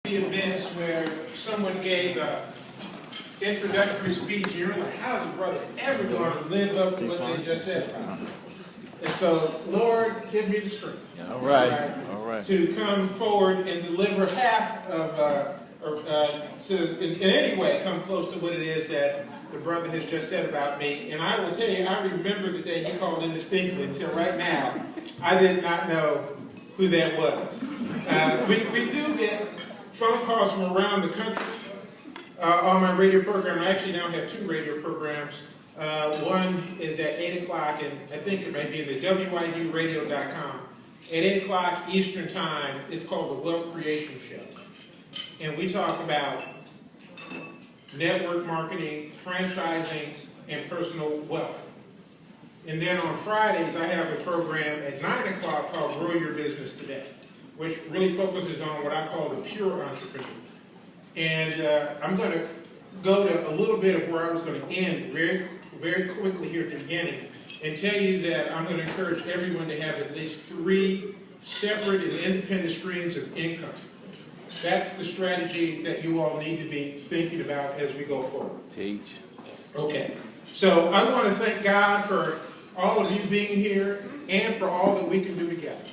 the events where someone gave an introductory speech and you're like, how is the brother ever going to live up to what they just said about him? And so, Lord, give me the strength. All right. To come forward and deliver half of, to in any way come close to what it is that the brother has just said about me. And I will tell you, I remember the day he called in distinctly. Until right now, I did not know who that was. We do get phone calls from around the country on my radio program. I actually now have 2 radio programs. One is at 8 o'clock, and I think it may be the WIDradio.com. At 8 o'clock Eastern Time, it's called the Wealth Creation Show. And we talk about network marketing, franchising, and personal wealth. And then on Fridays, I have a program at 9 o'clock called Grow Your Business Today, which really focuses on what I call the pure entrepreneur. And I'm going to go to a little bit of where I was going to end very quickly here at the beginning and tell you that I'm going to encourage everyone to have at least 3 separate and independent streams of income. That's the strategy that you all need to be thinking about as we go forward. Teach. Okay. So I want to thank God for all of you being here and for all that we can do together.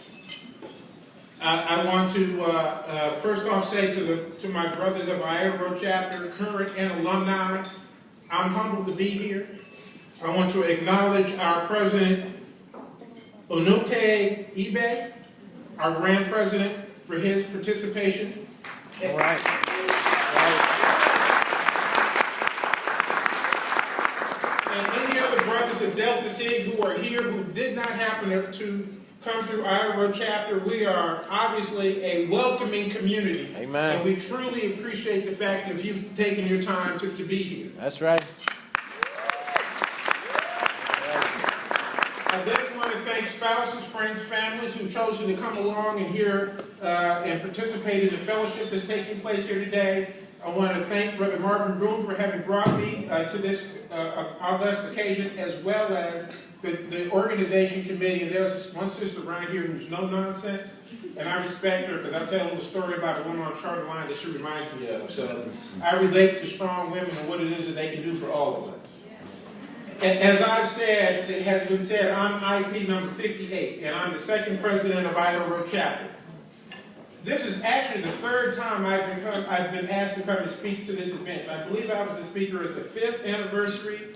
I want to first off say to my brothers of Iota chapter, current and alumni, I'm humbled to be here. I want to acknowledge our president, Onuke Ibe, our grand president, for his participation. All right. And any other brothers of Delta Sig who are here who did not happen to come through Iota chapter, we are obviously a welcoming community. Amen. And we truly appreciate the fact that you've taken your time to be here. That's right. I definitely want to thank spouses, friends, families who've chosen to come along and hear and participate in the fellowship that's taking place here today. I want to thank Brother Marvin Broom for having brought me to this august occasion, as well as the organization committee. And there's one sister right here who's no nonsense, and I respect her because I tell them a story about a woman on Charter Line that she reminds me of. So I relate to strong women and what it is that they can do for all of us. And as I've said, it has been said, I'm IP number 58, and I'm the 2nd president of Iota chapter. This is actually the 3rd time I've been asked to come and speak to this event. I believe I was the speaker at the 5th anniversary.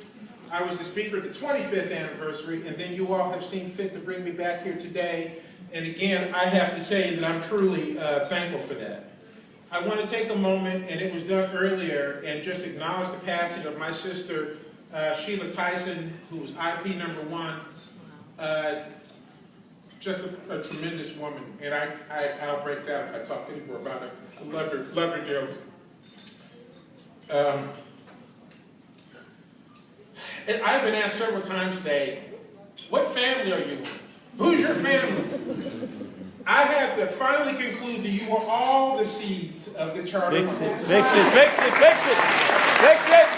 I was the speaker at the 25th anniversary, and then you all have seen fit to bring me back here today. And again, I have to say that I'm truly thankful for that. I want to take a moment, and it was done earlier, and just acknowledge the passing of my sister, Sheila Tyson, who was IP number 1. Just a tremendous woman, and I'll break down. I talked anymore about her. I love her dearly. And I've been asked several times today, what family are you in? Who's your family? I have to finally conclude that you are all the seeds of the charter. Fix it, fix it, fix it, fix it, fix it.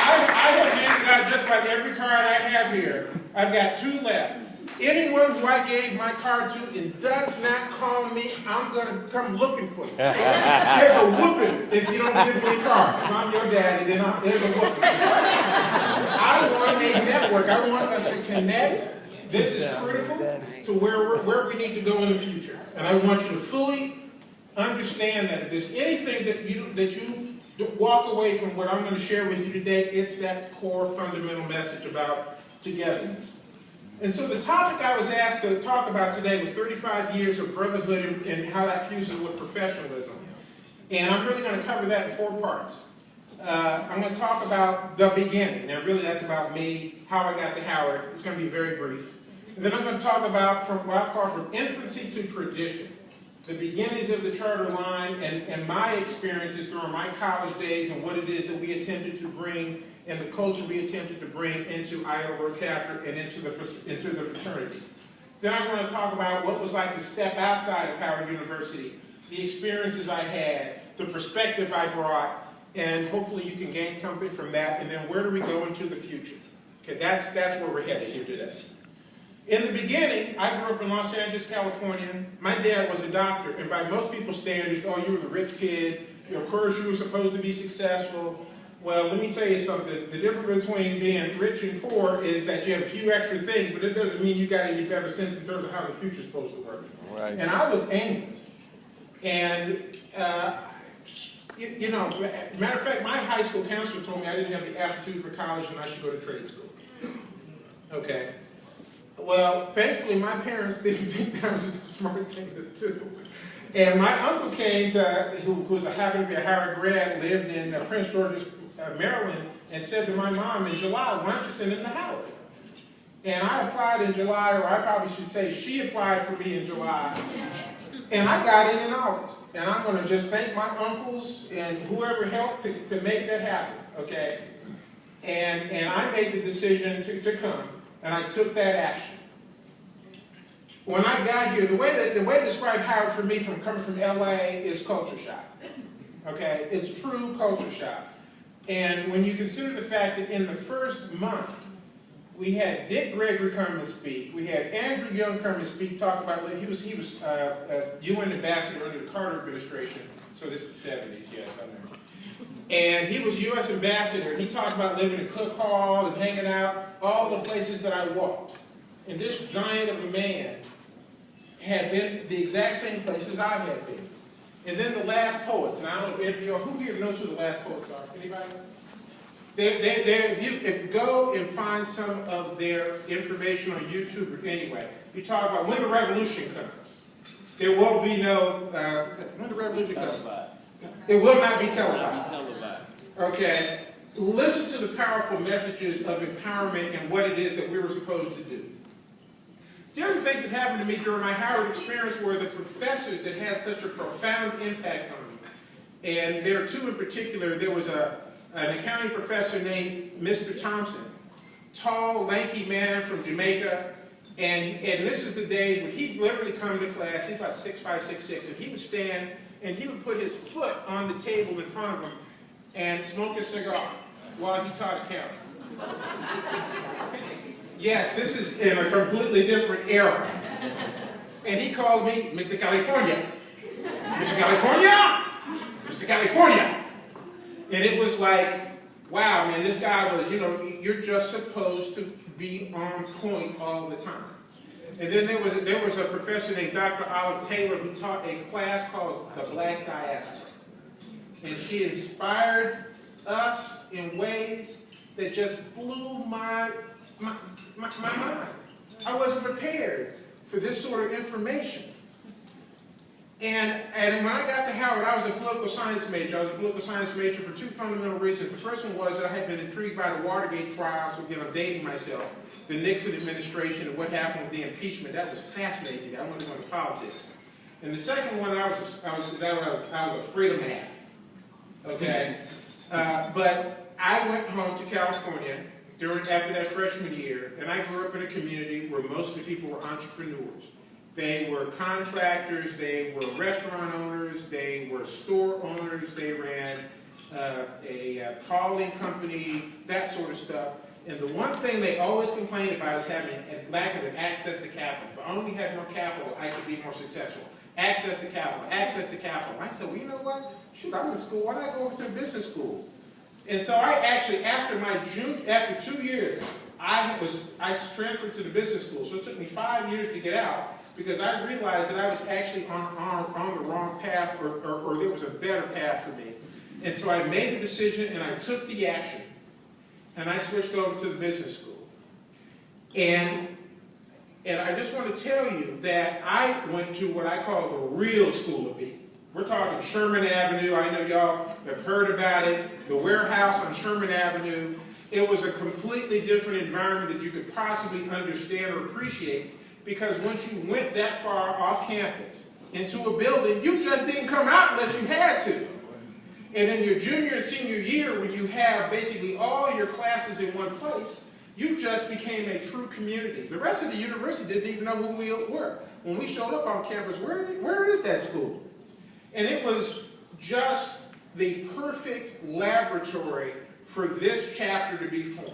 I have handed out just like every card I have here. I've got 2 left. Anyone who I gave my card to and does not call me, I'm going to come looking for you. There's a whooping if you don't give me a card. If I'm your daddy, then there's a whooping. I want a network. I want us to connect. This is critical to where we need to go in the future. And I want you to fully understand that if there's anything that you walk away from what I'm going to share with you today, it's that core fundamental message about togetherness. And so the topic I was asked to talk about today was 35 years of brotherhood and how that fuses with professionalism. And I'm really going to cover that in 4 parts. I'm going to talk about the beginning. Now really that's about me, how I got to Howard. It's going to be very brief. And then I'm going to talk about from what I call from infancy to tradition. The beginnings of the charter line and my experiences during my college days and what it is that we attempted to bring and the culture we attempted to bring into Iota chapter and into the fraternity. Then I'm going to talk about what it was like to step outside of Howard University, the experiences I had, the perspective I brought, and hopefully you can gain something from that. And then where do we go into the future? Okay, that's where we're headed here today. In the beginning, I grew up in Los Angeles, California. My dad was a doctor, and by most people's standards, oh, you were the rich kid. Of course, you were supposed to be successful. Well, let me tell you something. The difference between being rich and poor is that you have a few extra things, but it doesn't mean you got any better sense in terms of how the future's supposed to work. Right. And I was aimless. And, you know, matter of fact, my high school counselor told me I didn't have the aptitude for college and I should go to trade school. Okay. Well, thankfully, my parents didn't think that was the smart thing to do. And my uncle came to, who happened to be a Howard grad, lived in Prince George's, Maryland, and said to my mom in July, why don't you send him to Howard? And I applied in July, or I probably should say she applied for me in July. And I got in August. And I'm going to just thank my uncles and whoever helped to make that happen, okay? And I made the decision to come. And I took that action. When I got here, the way to describe Howard for me from coming from LA is culture shock. Okay? It's true culture shock. And when you consider the fact that in the first month, we had Dick Gregory come and speak. We had Andrew Young come and speak, talk about, he was a UN ambassador under the Carter administration. So this is the 70s, yes, I know. And he was U.S. ambassador. He talked about living in Cook Hall and hanging out, all the places that I walked. And this giant of a man had been the exact same places I had been. And then the last poets, and I don't know if who here knows who the last poets are? Anybody? If you go and find some of their information on YouTube, anyway, you talk about when the revolution comes. There will be no, when the revolution comes. It will not be televised. Okay? Listen to the powerful messages of empowerment and what it is that we were supposed to do. The other things that happened to me during my Howard experience were the professors that had such a profound impact on me. And there are two in particular. There was an accounting professor named Mr. Thompson, tall, lanky man from Jamaica. And this is the days when he'd literally come to class. He's about 6'5", 6'6", and he would stand and he would put his foot on the table in front of him and smoke a cigar while he taught accounting. Yes, this is in a completely different era. And he called me Mr. California. Mr. California! Mr. California! And it was like, wow, man, this guy was, you know, you're just supposed to be on point all the time. And then there was a professor named Dr. Olive Taylor who taught a class called The Black Diaspora. And she inspired us in ways that just blew my mind. I wasn't prepared for this sort of information. And when I got to Howard, I was a political science major. I was a political science major for two fundamental reasons. The first one was that I had been intrigued by the Watergate trials. So again, I'm dating myself. The Nixon administration and what happened with the impeachment. That was fascinating. I wanted to go into politics. And the second one, I was afraid of math. Okay? But I went home to California after that freshman year, and I grew up in a community where most of the people were entrepreneurs. They were contractors, they were restaurant owners, they were store owners, they ran a calling company, that sort of stuff. And the one thing they always complained about is having a lack of access to capital. If I only had more capital, I could be more successful. Access to capital, access to capital. I said, well, you know what? Shoot, I'm in school. Why not go over to business school? And so I actually, after 2 years, I transferred to the business school. So it took me 5 years to get out, because I realized that I was actually on the wrong path, or there was a better path for me. And so I made the decision and I took the action. And I switched over to the business school. And I just want to tell you that I went to what I call the real School of Beat. We're talking Sherman Avenue. I know y'all have heard about it. The warehouse on Sherman Avenue. It was a completely different environment that you could possibly understand or appreciate, because once you went that far off campus into a building, you just didn't come out unless you had to. And in your junior and senior year, when you have basically all your classes in one place, you just became a true community. The rest of the university didn't even know who we were. When we showed up on campus, where is that school? And it was just the perfect laboratory for this chapter to be formed.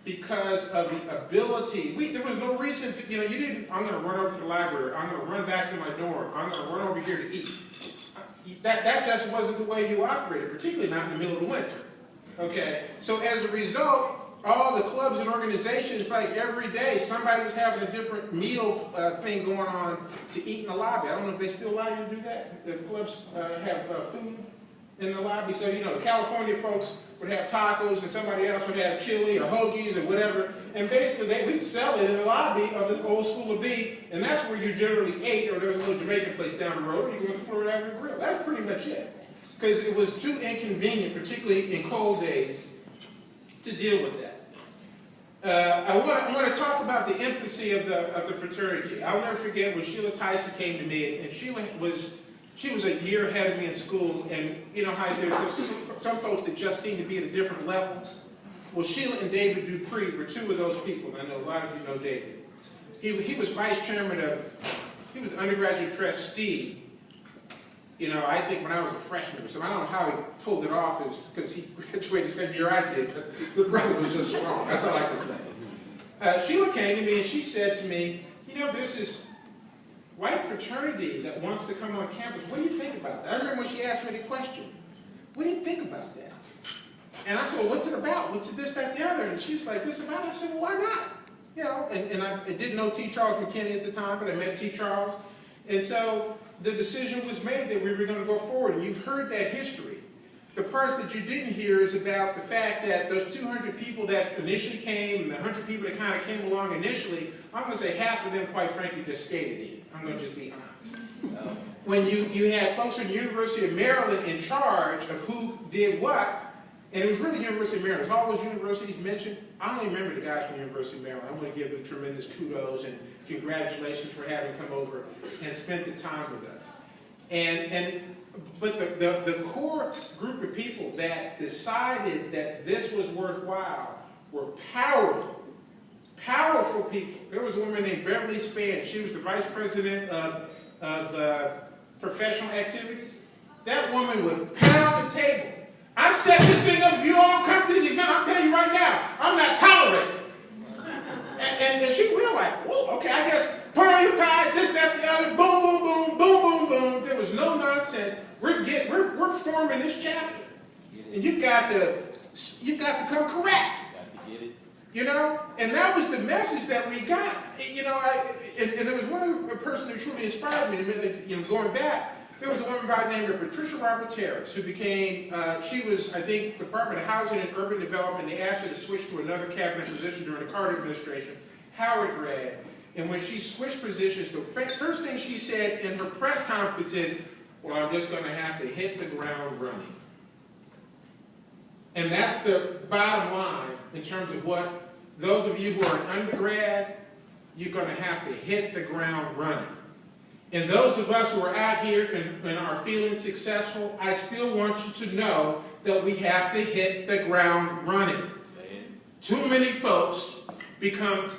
because of the ability. There was no reason to, you didn't, I'm going to run over to the library, I'm going to run back to my dorm, I'm going to run over here to eat. That just wasn't the way you operated, particularly not in the middle of the winter. Okay? So as a result, all the clubs and organizations, like every day, somebody was having a different meal thing going on to eat in the lobby. I don't know if they still allow you to do that. The clubs have food in the lobby. So, the California folks would have tacos and somebody else would have chili or hoagies or whatever. And basically, we'd sell it in the lobby of the old School of B, and that's where you generally ate, or there was a little Jamaican place down the road, or you go to the Florida Avenue Grill. That's pretty much it. Because it was too inconvenient, particularly in cold days, to deal with that. I want to talk about the infancy of the fraternity. I'll never forget when Sheila Tyson came to me, and she was a year ahead of me in school, and you know how there's some folks that just seem to be at a different level. Well, Sheila and David Dupree were two of those people, and I know a lot of you know David. He was vice chairman he was undergraduate trustee. I think when I was a freshman or something, I don't know how he pulled it off, because he graduated the same year I did, but the brother was just strong. That's all I can say. Sheila came to me and she said to me, there's this white fraternity that wants to come on campus. What do you think about that? I remember when she asked me the question, what do you think about that? And I said, well, what's it about? What's it this, that, the other? And she's like, this about it? I said, well, why not? And I didn't know T. Charles McKinney at the time, but I met T. Charles. And so the decision was made that we were going to go forward. And you've heard that history. The parts that you didn't hear is about the fact that those 200 people that initially came and the 100 people that kind of came along initially, I'm going to say half of them, quite frankly, just skated in. I'm going to just be honest. When you had folks from the University of Maryland in charge of who did what, and it was really University of Maryland. All those universities mentioned, I only remember the guys from the University of Maryland. I want to give them tremendous kudos and congratulations for having come over and spent the time with us. But the core group of people that decided that this was worthwhile were powerful people. There was a woman named Beverly Spann. She was the vice president of professional activities. That woman would pound the table. I'm setting this thing up. If you all don't come to this event, I'm telling you right now, I'm not tolerating it. And she realized, whoa, okay, I guess put on your tie, this, that, the other, boom, boom, boom, boom, boom, boom. There was no nonsense. We're forming this chapter, and you've got to come correct. And that was the message that we got. And there was one other person who truly inspired me. Going back. There was a woman by the name of Patricia Roberts Harris who became, she was, I think, Department of Housing and Urban Development. They asked her to switch to another cabinet position during the Carter administration. Howard grad. And when she switched positions, the first thing she said in her press conference is, well, I'm just going to have to hit the ground running. And that's the bottom line in terms of what those of you who are an undergrad, you're going to have to hit the ground running. And those of us who are out here and are feeling successful, I still want you to know that we have to hit the ground running. Too many folks become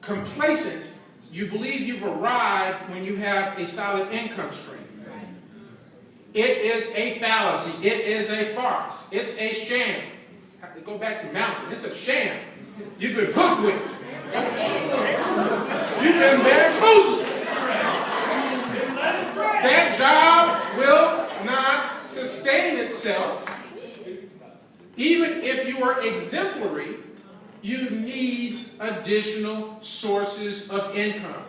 complacent. You believe you've arrived when you have a solid income stream. It is a fallacy. It is a farce. It's a sham. I have to go back to Mountain. It's a sham. You've been hoodwinked. You've been bamboozled. That job will not sustain itself. Even if you are exemplary, you need additional sources of income.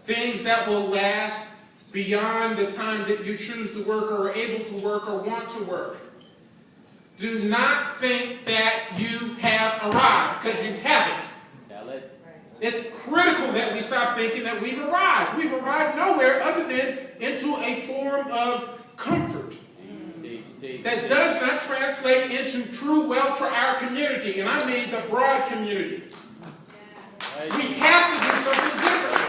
Things that will last beyond the time that you choose to work or are able to work or want to work. Do not think that you have arrived, because you haven't. It's critical that we stop thinking that we've arrived. We've arrived nowhere other than into a form of comfort that does not translate into true wealth for our community, and I mean the broad community. We have to do something different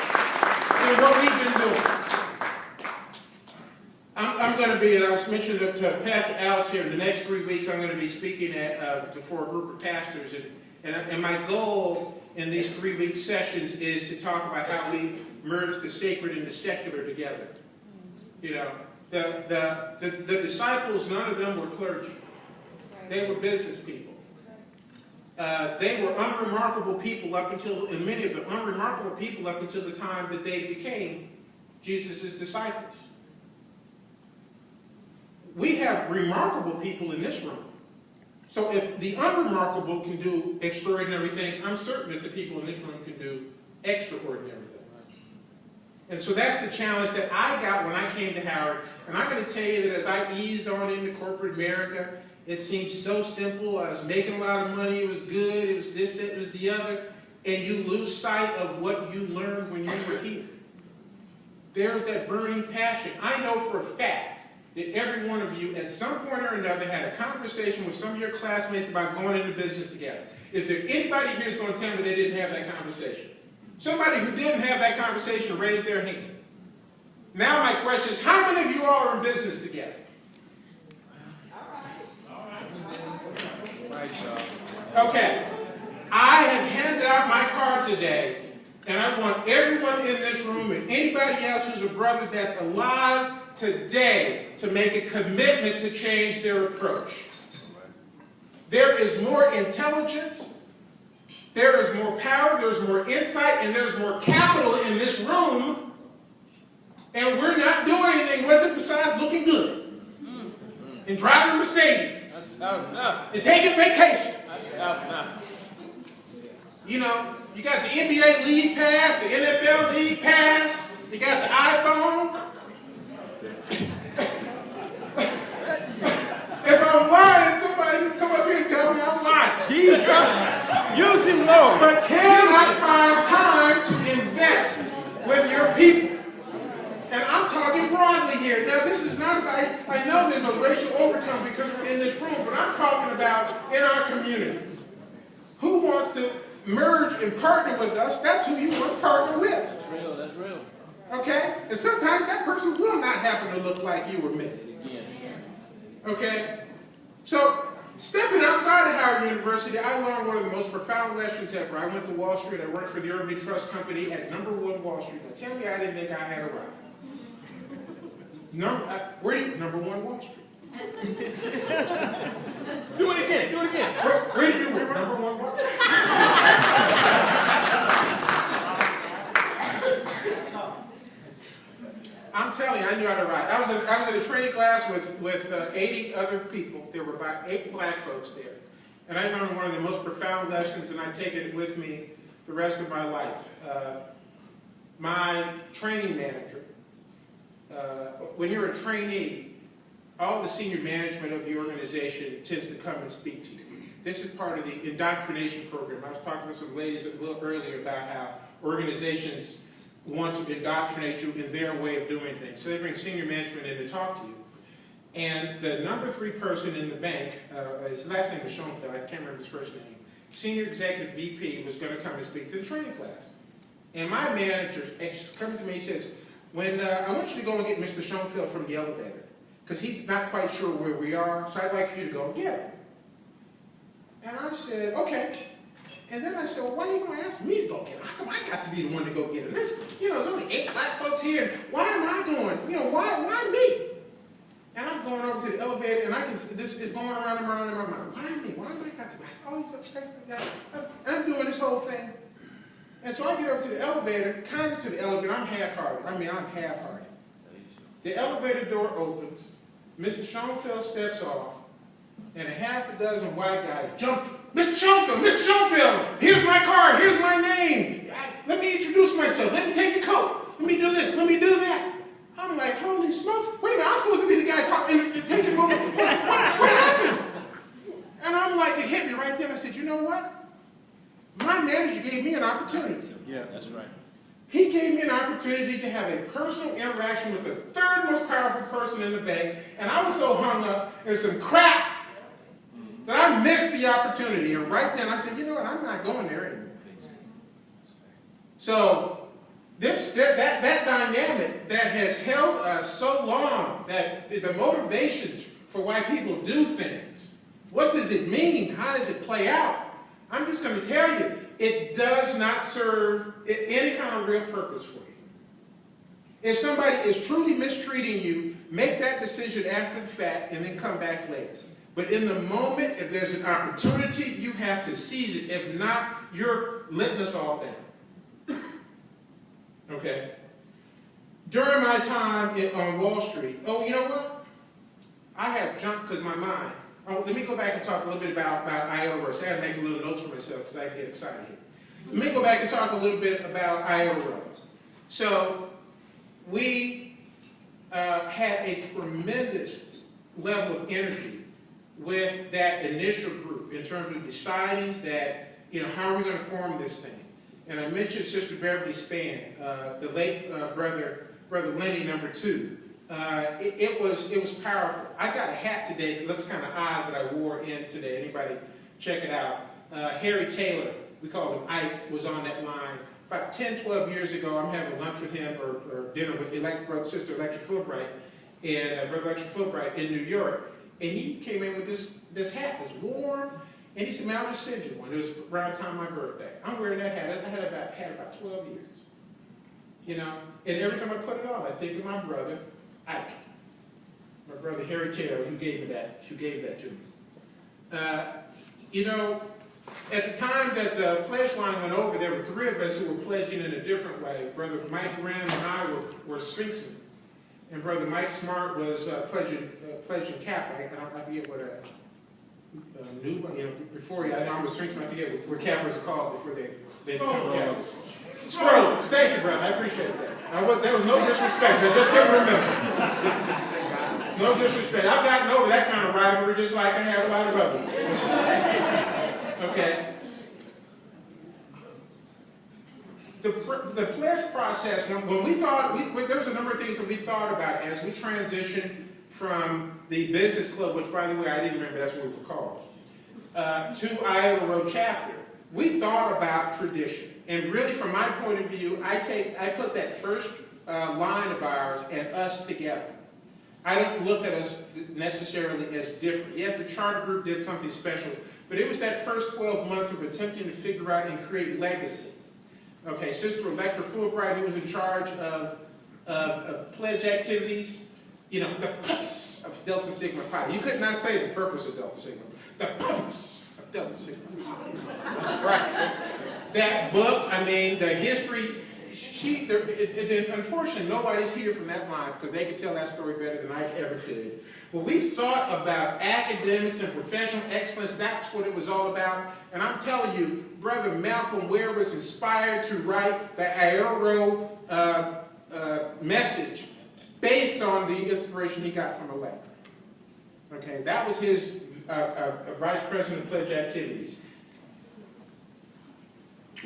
than what we've been doing. I'm going to be, and I was mentioning to Pastor Alex here, the next 3 weeks I'm going to be speaking before a group of pastors, and my goal in these 3-week sessions is to talk about how we merge the sacred and the secular together. The disciples, none of them were clergy. They were business people. they were unremarkable people up until, and many of them unremarkable people up until the time that they became Jesus' disciples. We have remarkable people in this room. So if the unremarkable can do extraordinary things, I'm certain that the people in this room can do extraordinary things. And so that's the challenge that I got when I came to Howard. And I'm going to tell you that as I eased on into corporate America, it seemed so simple. I was making a lot of money. It was good. It was this, that, it was the other. And you lose sight of what you learned when you were here. There's that burning passion. I know for a fact that every one of you at some point or another had a conversation with some of your classmates about going into business together. Is there anybody here who's going to tell me they didn't have that conversation? Somebody who didn't have that conversation raise their hand. Now my question is, how many of you all are in business together? Okay. I have handed out my card today, and I want everyone in this room and anybody else who's a brother that's alive today to make a commitment to change their approach. There is more intelligence, there is more power, there's more insight, and there's more capital in this room, and we're not doing anything with it besides looking good and driving Mercedes and taking vacations. You know, you got the NBA League Pass, the NFL League Pass, you got the iPhone. If I'm lying, somebody come up here and tell me I'm lying. Jesus, use him, Lord. But cannot find time to invest with your people. And I'm talking broadly here. Now, this is not about, I know there's a racial overtone because we're in this room, but I'm talking about in our community. Who wants to merge and partner with us? That's who you want to partner with. That's real, that's real. Okay? And sometimes that person will not happen to look like you or me. Okay? So, stepping outside of Howard University, I learned one of the most profound lessons ever. I went to Wall Street. I worked for the Urban Trust Company at number 1 Wall Street. Now, tell me I didn't think I had arrived. Number 1 Wall Street. Do it again, do it again. Where do you work? Number 1 Wall Street. I'm telling you, I knew how to write. I was in a training class with 80 other people. There were about 8 black folks there. And I learned one of the most profound lessons, and I take it with me the rest of my life. My training manager, when you're a trainee, all the senior management of the organization tends to come and speak to you. This is part of the indoctrination program. I was talking to some ladies a little earlier about how organizations want to indoctrinate you in their way of doing things. So they bring senior management in to talk to you. And the number 3 person in the bank, his last name was Schoenfeld, I can't remember his first name, senior executive VP was going to come and speak to the training class. And my manager comes to me and says, I want you to go and get Mr. Schoenfeld from the elevator, because he's not quite sure where we are, so I'd like for you to go and get him. And I said, okay. And then I said, well, why are you going to ask me to go get him? How come I got to be the one to go get him? There's only 8 black folks here. Why am I going? Why me? And I'm going over to the elevator, and this is going around and around in my mind. Why me? Why am I got to be? Oh, he's okay. And I'm doing this whole thing. And so I get over to the elevator, kind of to the elevator. I'm half-hearted. I'm half-hearted. The elevator door opens. Mr. Schoenfeld steps off, and a half a dozen white guys jumped. Mr. Schoenfeld, here's my card, here's my name. Let me introduce myself. Let me take your coat. Let me do this. Let me do that. I'm like, holy smokes. Wait a minute, I'm supposed to be the guy taking over. What happened? And I'm like, it hit me right there. I said, you know what? My manager gave me an opportunity. Yeah, that's right. He gave me an opportunity to have a personal interaction with the 3rd most powerful person in the bank, and I was so hung up in some crap that I missed the opportunity. And right then I said, you know what, I'm not going there anymore. So that dynamic that has held us so long, that the motivations for why people do things, what does it mean? How does it play out? I'm just going to tell you, it does not serve any kind of real purpose for you. If somebody is truly mistreating you, make that decision after the fact and then come back later. But in the moment, if there's an opportunity, you have to seize it. If not, you're letting us all down. Okay? During my time on Wall Street, oh, you know what? I have jumped because my mind. Oh, let me go back and talk a little bit about Iota. I had to make a little notes for myself because I get excited here. Let me go back and talk a little bit about Iota. So we had a tremendous level of energy with that initial group in terms of deciding that, how are we going to form this thing? And I mentioned Sister Beverly Spann, the late Brother Lenny, number 2. It was powerful. I got a hat today that looks kind of odd that I wore in today. Anybody check it out. Harry Taylor, we call him Ike, was on that line. About 10, 12 years ago, I'm having lunch with him or dinner with Sister Electra Fulbright and Brother Electra Fulbright in New York. And he came in with this hat that's warm. And he said, man, I'll just send you one. It was around the time of my birthday. I'm wearing that hat. I had about 12 years. And every time I put it on, I think of my brother, Ike. My brother, Harry Taylor, who gave that to me. At the time that the pledge line went over, there were 3 of us who were pledging in a different way. Brother Mike Graham and I were Sphinxing. And Brother Mike Smart was pledging Kappa. I forget what before I know I'm a Sphinxing, I forget what Kappas are called before they become Kappas. Scrolls. Thank you, brother. I appreciate that. There was no disrespect. I just couldn't remember. No disrespect. I've gotten over that kind of rivalry just like I have a lot of others. Okay. The pledge process, when we thought, there was a number of things that we thought about as we transitioned from the business club, which by the way, I didn't remember that's what we were called, to Iota Road chapter. We thought about tradition. And really, from my point of view, I put that first line of ours and us together. I don't look at us necessarily as different. Yes, the charter group did something special, but it was that first 12 months of attempting to figure out and create legacy. Okay, Sister Electra Fulbright, who was in charge of pledge activities, the purpose of Delta Sigma Pi. You could not say the purpose of Delta Sigma Pi. The purpose of Delta Sigma Pi. Right. That book, the history, unfortunately, nobody's here from that line because they could tell that story better than I ever could. But we thought about academics and professional excellence. That's what it was all about. And I'm telling you, Brother Malcolm Ware was inspired to write the Iota Road message based on the inspiration he got from Electra. Okay, that was his vice president of pledge activities.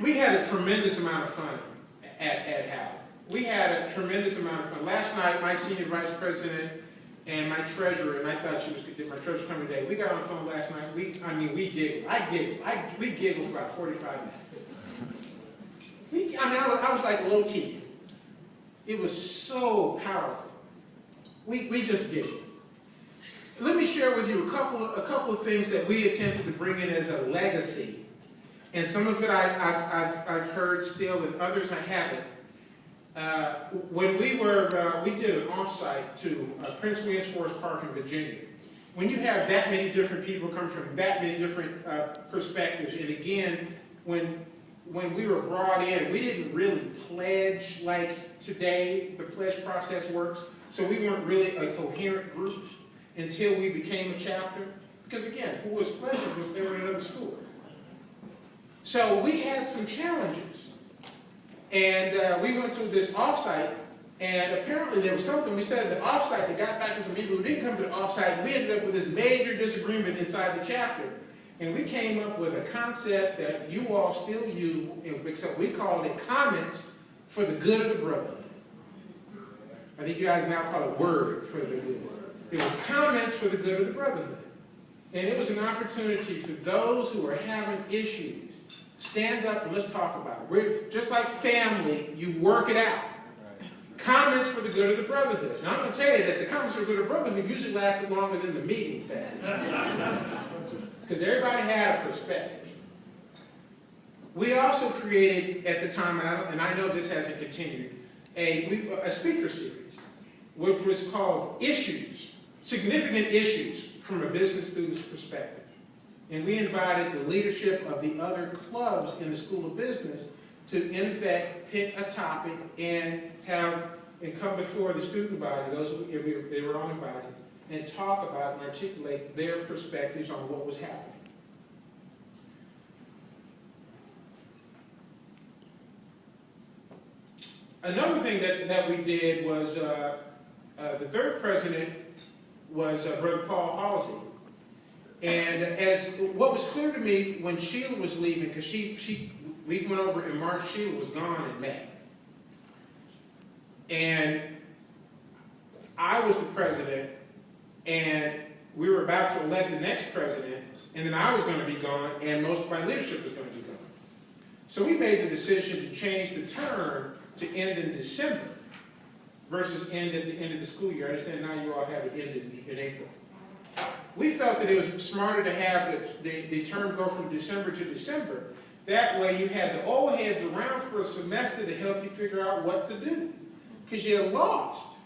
We had a tremendous amount of fun at Howard. We had a tremendous amount of fun. Last night, my senior vice president and my treasurer, and I thought she was my treasurer coming today, we got on the phone last night. We giggled. We giggled for about 45 minutes. I was like a little kid. It was so powerful. We just giggled. Let me share with you a couple of things that we attempted to bring in as a legacy. And some of it I've heard still, and others I haven't. When we did an offsite to Prince William Forest Park in Virginia. When you have that many different people come from that many different perspectives, and again, when we were brought in, we didn't really pledge like today the pledge process works. So we weren't really a coherent group until we became a chapter. Because again, who was pledging was they were in another school. So we had some challenges. And we went to this offsite, and apparently there was something we said at the offsite that got back to some people who didn't come to the offsite. We ended up with this major disagreement inside the chapter. And we came up with a concept that you all still use, except we called it comments for the good of the brotherhood. I think you guys now call it word for the good. It was comments for the good of the brotherhood. And it was an opportunity for those who are having issues. Stand up and let's talk about it. We're just like family, you work it out. Right. Comments for the good of the brotherhood. And I'm going to tell you that the comments for the good of the brotherhood usually lasted longer than the meetings, because everybody had a perspective. We also created at the time, and I know this hasn't continued, a speaker series, which was called Issues significant issues from a business student's perspective. And we invited the leadership of the other clubs in the School of Business to, in fact, pick a topic and come before the student body, they were all invited, and talk about and articulate their perspectives on what was happening. Another thing that we did was, the third president was Brother Paul Halsey. And as what was clear to me when Sheila was leaving, because we went over in March, Sheila was gone in May. And I was the president, and we were about to elect the next president, and then I was going to be gone, and most of my leadership was going to be gone. So we made the decision to change the term to end in December versus end at the end of the school year. I understand now you all have it end in April. We felt that it was smarter to have the term go from December to December. That way you had the old heads around for a semester to help you figure out what to do. Because you're lost.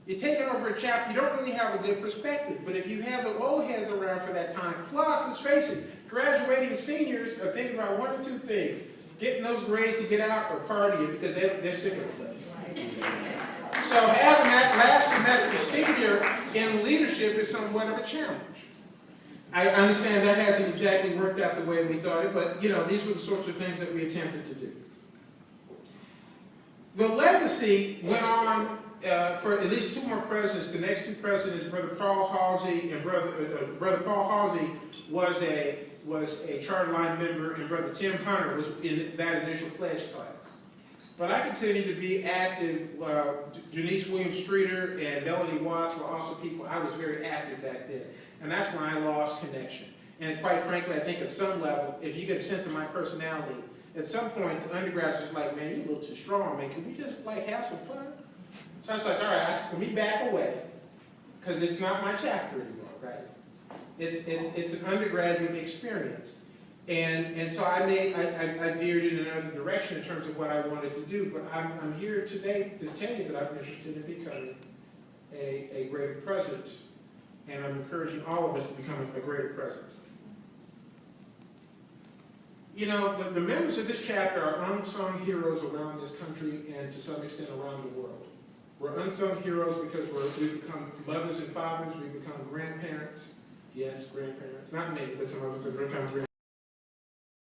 You're taking over a chapter, you don't really have a good perspective. But if you have the old heads around for that time, plus, let's face it, graduating seniors are thinking about one or two things. Getting those grades to get out or partying because they're sick of the place. So having that last semester senior in leadership is somewhat of a challenge. I understand that hasn't exactly worked out the way we thought it, but these were the sorts of things that we attempted to do. The legacy went on for at least two more presidents. The next two presidents, Brother Paul Halsey and Brother Paul Halsey was a charter line member, and Brother Tim Hunter was in that initial pledge class. But I continued to be active. Janice Williams-Streeter and Melody Watts were also people I was very active back then. And that's when I lost connection. And quite frankly, I think at some level, if you get a sense of my personality, at some point the undergrads was like, man, you're a little too strong, man. Can we just have some fun? So I was like, all right, let me back away. Because it's not my chapter anymore, right? It's an undergraduate experience. And so I veered in another direction in terms of what I wanted to do. But I'm here today to tell you that I'm interested in becoming a greater presence. And I'm encouraging all of us to become a greater presence. The members of this chapter are unsung heroes around this country and to some extent around the world. We're unsung heroes because we've become mothers and fathers, we've become grandparents. Yes, grandparents. Not me, but some of us have become grandparents.